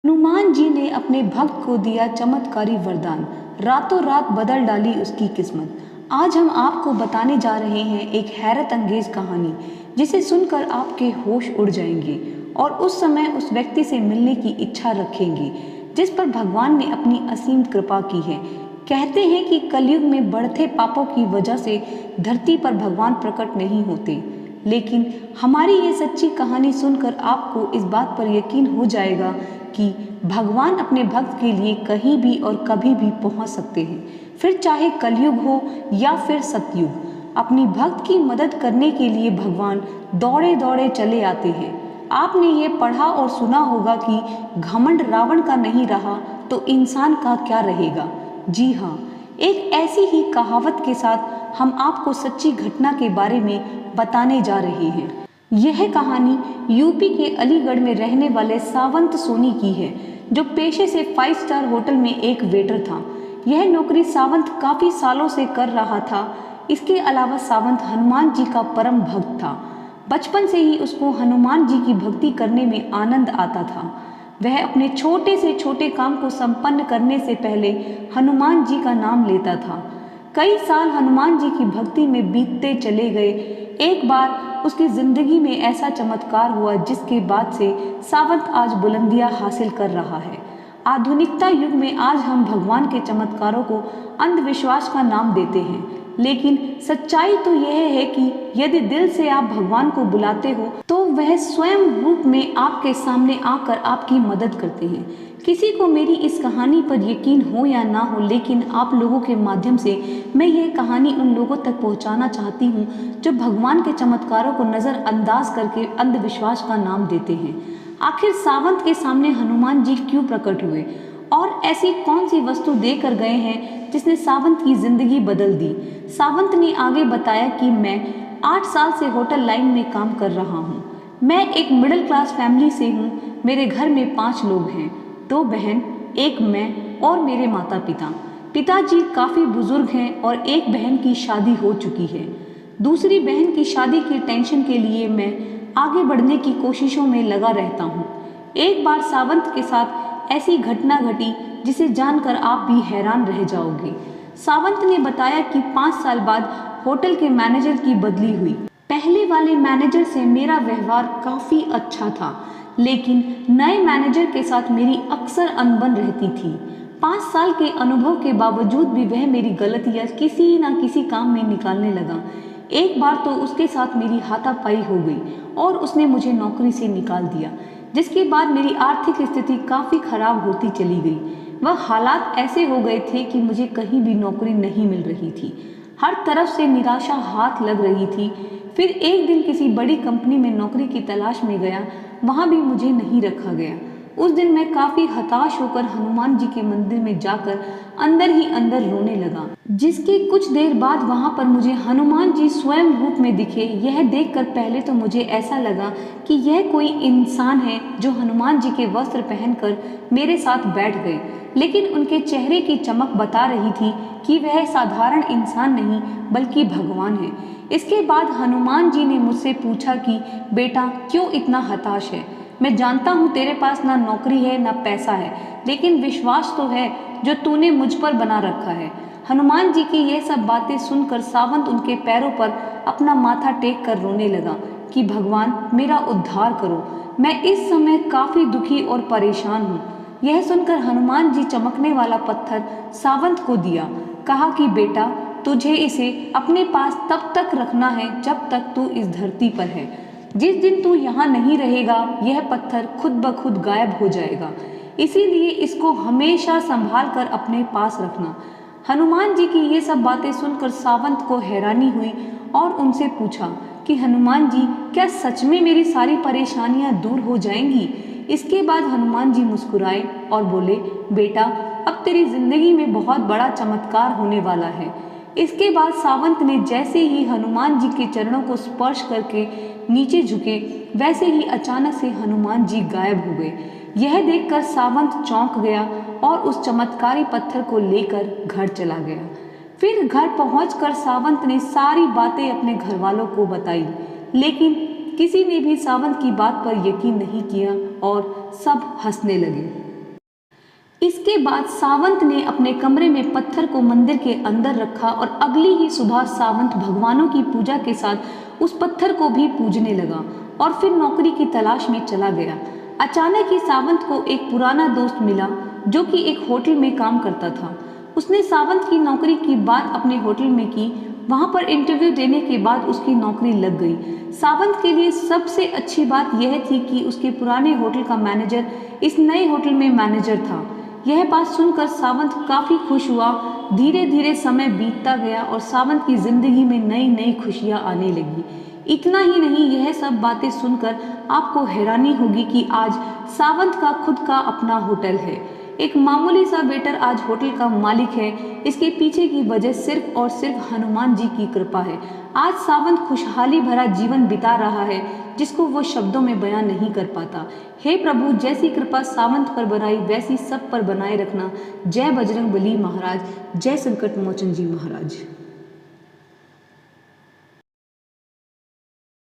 हनुमान जी ने अपने भक्त को दिया चमत्कारी वरदान, रातों रात बदल डाली उसकी किस्मत। आज हम आपको बताने जा रहे हैं एक हैरत अंगेज कहानी, जिसे सुनकर आपके होश उड़ जाएंगे और उस समय उस व्यक्ति से मिलने की इच्छा रखेंगे जिस पर भगवान ने अपनी असीम कृपा की है। कहते हैं कि कलयुग में बढ़ते पापों की वजह से धरती पर भगवान प्रकट नहीं होते, लेकिन हमारी ये सच्ची कहानी सुनकर आपको इस बात पर यकीन हो जाएगा कि भगवान अपने भक्त के लिए कहीं भी और कभी भी पहुंच सकते हैं, फिर चाहे कलयुग हो या फिर सतयुग। अपनी भक्त की मदद करने के लिए भगवान दौड़े दौड़े चले आते हैं। आपने ये पढ़ा और सुना होगा कि घमंड रावण का नहीं रहा तो इंसान का क्या रहेगा। जी हाँ, एक ऐसी ही कहावत के साथ हम आपको सच्ची घटना के बारे में बताने जा रहे हैं। यह कहानी यूपी के अलीगढ़ में रहने वाले सावंत सोनी की है, जो पेशे से 5 स्टार होटल में एक वेटर था। यह नौकरी सावंत काफी सालों से कर रहा था। इसके अलावा सावंत हनुमान जी का परम भक्त था। बचपन से ही उसको हनुमान जी की भक्ति करने में आनंद आता था। वह अपने छोटे से छोटे काम को संपन्न करने से पहले हनुमान जी का नाम लेता था। कई साल हनुमान जी की भक्ति में बीतते चले गए। एक बार उसकी जिंदगी में ऐसा चमत्कार हुआ जिसके बाद से सावंत आज बुलंदियां हासिल कर रहा है। आधुनिकता युग में आज हम भगवान के चमत्कारों को अंधविश्वास का नाम देते हैं, लेकिन सच्चाई तो यह है कि यदि दिल से आप भगवान को बुलाते हो तो वह स्वयं रूप में आपके सामने आकर आपकी मदद करते हैं। किसी को मेरी इस कहानी पर यकीन हो या ना हो, लेकिन आप लोगों के माध्यम से मैं ये कहानी उन लोगों तक पहुंचाना चाहती हूँ जो भगवान के चमत्कारों को नज़रअंदाज करके अंधविश्वास का नाम देते हैं। आखिर सावंत के सामने हनुमान जी क्यों प्रकट हुए और ऐसी कौन सी वस्तु देकर गए हैं जिसने सावंत की जिंदगी बदल दी। सावंत ने आगे बताया कि मैं 8 साल से होटल लाइन में काम कर रहा हूँ। मैं एक मिडिल क्लास फैमिली से हूँ। मेरे घर में 5 लोग हैं, 2 बहन, 1 मैं और मेरे माता पिता। पिताजी काफ़ी बुजुर्ग हैं और एक बहन की शादी हो चुकी है। दूसरी बहन की शादी की टेंशन के लिए मैं आगे बढ़ने की कोशिशों में लगा रहता हूँ। एक बार सावंत के साथ ऐसी घटना घटी जिसे जानकर आप भी हैरान रह जाओगे। सावंत ने बताया कि 5 साल बाद होटल के मैनेजर की बदली हुई। पहले वाले मैनेजर से मेरा व्यवहार काफ़ी अच्छा था, लेकिन नए मैनेजर के साथ मेरी अक्सर अनबन रहती थी। 5 साल के अनुभव के बावजूद भी वह मेरी गलतियाँ किसी न किसी काम में निकालने लगा। एक बार तो उसके साथ मेरी हाथापाई हो गई और उसने मुझे नौकरी से निकाल दिया, जिसके बाद मेरी आर्थिक स्थिति काफ़ी खराब होती चली गई। वह हालात ऐसे हो गए थे कि मुझे कहीं भी नौकरी नहीं मिल रही थी। हर तरफ से निराशा हाथ लग रही थी। फिर एक दिन किसी बड़ी कंपनी में नौकरी की तलाश में गया, वहाँ भी मुझे नहीं रखा गया। उस दिन मैं काफ़ी हताश होकर हनुमान जी के मंदिर में जाकर अंदर ही अंदर रोने लगा। जिसके कुछ देर बाद वहाँ पर मुझे हनुमान जी स्वयं रूप में दिखे। यह देखकर पहले तो मुझे ऐसा लगा कि यह कोई इंसान है जो हनुमान जी के वस्त्र पहनकर मेरे साथ बैठ गए, लेकिन उनके चेहरे की चमक बता रही थी कि वह साधारण इंसान नहीं बल्कि भगवान है। इसके बाद हनुमान जी ने मुझसे पूछा कि बेटा क्यों इतना हताश है। मैं जानता हूँ तेरे पास ना नौकरी है ना पैसा है, लेकिन विश्वास तो है जो तूने मुझ पर बना रखा है। हनुमान जी की यह सब बातें सुनकर सावंत उनके पैरों पर अपना माथा टेक कर रोने लगा कि भगवान मेरा उद्धार करो, मैं इस समय काफ़ी दुखी और परेशान हूँ। यह सुनकर हनुमान जी चमकने वाला पत्थर सावंत को दिया। कहा कि बेटा तुझे इसे अपने पास तब तक रखना है जब तक तू इस धरती पर है। जिस दिन तू यहाँ नहीं रहेगा यह पत्थर खुद ब खुद गायब हो जाएगा, इसीलिए इसको हमेशा संभाल कर अपने पास रखना। हनुमान जी की ये सब बातें सुनकर सावंत को हैरानी हुई और उनसे पूछा कि हनुमान जी क्या सच में मेरी सारी परेशानियां दूर हो जाएंगी। इसके बाद हनुमान जी मुस्कुराए और बोले बेटा अब तेरी जिंदगी में बहुत बड़ा चमत्कार होने वाला है। इसके बाद सावंत ने जैसे ही हनुमान जी के चरणों को स्पर्श करके नीचे झुके, वैसे ही अचानक से हनुमान जी गायब हो गए। यह देखकर सावंत चौंक गया और उस चमत्कारी पत्थर को लेकर घर चला गया। फिर घर पहुंचकर सावंत ने सारी बातें अपने घर वालों को बताई, लेकिन किसी ने भी सावंत की बात पर यकीन नहीं किया और सब हंसने लगे। इसके बाद सावंत ने अपने कमरे में पत्थर को मंदिर के अंदर रखा और अगली ही सुबह सावंत भगवानों की पूजा के साथ उस पत्थर को भी पूजने लगा और फिर नौकरी की तलाश में चला गया। अचानक ही सावंत को एक पुराना दोस्त मिला जो कि एक होटल में काम करता था। उसने सावंत की नौकरी की बात अपने होटल में की। वहां पर इंटरव्यू देने के बाद उसकी नौकरी लग गई। सावंत के लिए सबसे अच्छी बात यह थी कि उसके पुराने होटल का मैनेजर इस नए होटल में मैनेजर था। यह बात सुनकर सावंत काफी खुश हुआ। धीरे धीरे समय बीतता गया और सावंत की जिंदगी में नई नई खुशियां आने लगी। इतना ही नहीं, यह सब बातें सुनकर आपको हैरानी होगी कि आज सावंत का खुद का अपना होटल है। एक मामूली सा वेटर आज होटल का मालिक है। इसके पीछे की वजह सिर्फ और सिर्फ हनुमान जी की कृपा है। आज सावंत खुशहाली भरा जीवन बिता रहा है जिसको वो शब्दों में बयां नहीं कर पाता। हे प्रभु, जैसी कृपा सावंत पर बनाई वैसी सब पर बनाए रखना। जय बजरंग बली महाराज, जय संकट मोचन जी महाराज।